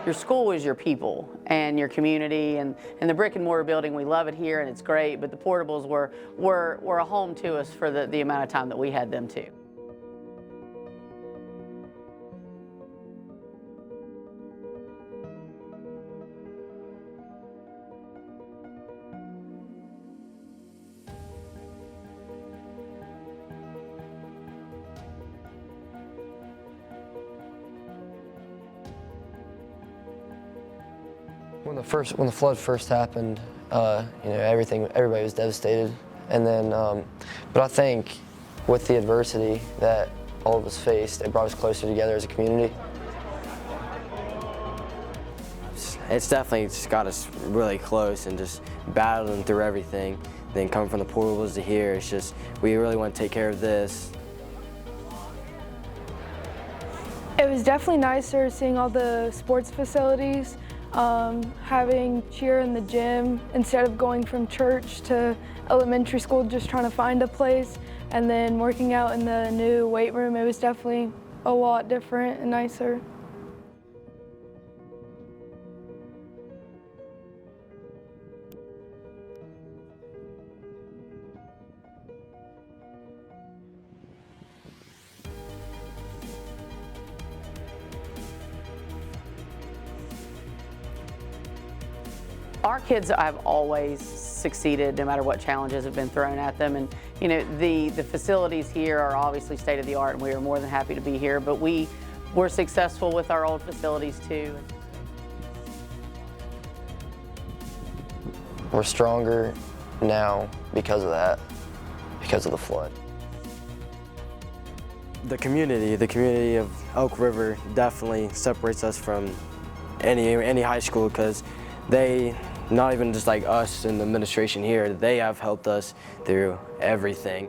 Your school is your people and your community, and the brick and mortar building, we love it here and it's great, but the portables were a home to us for the amount of time that we had them too. When the flood first happened, everybody was devastated, and then, but I think with the adversity that all of us faced, it brought us closer together as a community. It's definitely just got us really close and just battling through everything. Then coming from the portables to here, it's just we really want to take care of this. It was definitely nicer seeing all the sports facilities. Having cheer in the gym instead of going from church to elementary school just trying to find a place, and then working out in the new weight room, it was definitely a lot different and nicer. Our kids have always succeeded no matter what challenges have been thrown at them, and the facilities here are obviously state of the art, and we are more than happy to be here, but we're successful with our old facilities too. We're stronger now because of that, because of the flood. The community of Elk River definitely separates us from any high school, because they, not even just like us in the administration here, they have helped us through everything.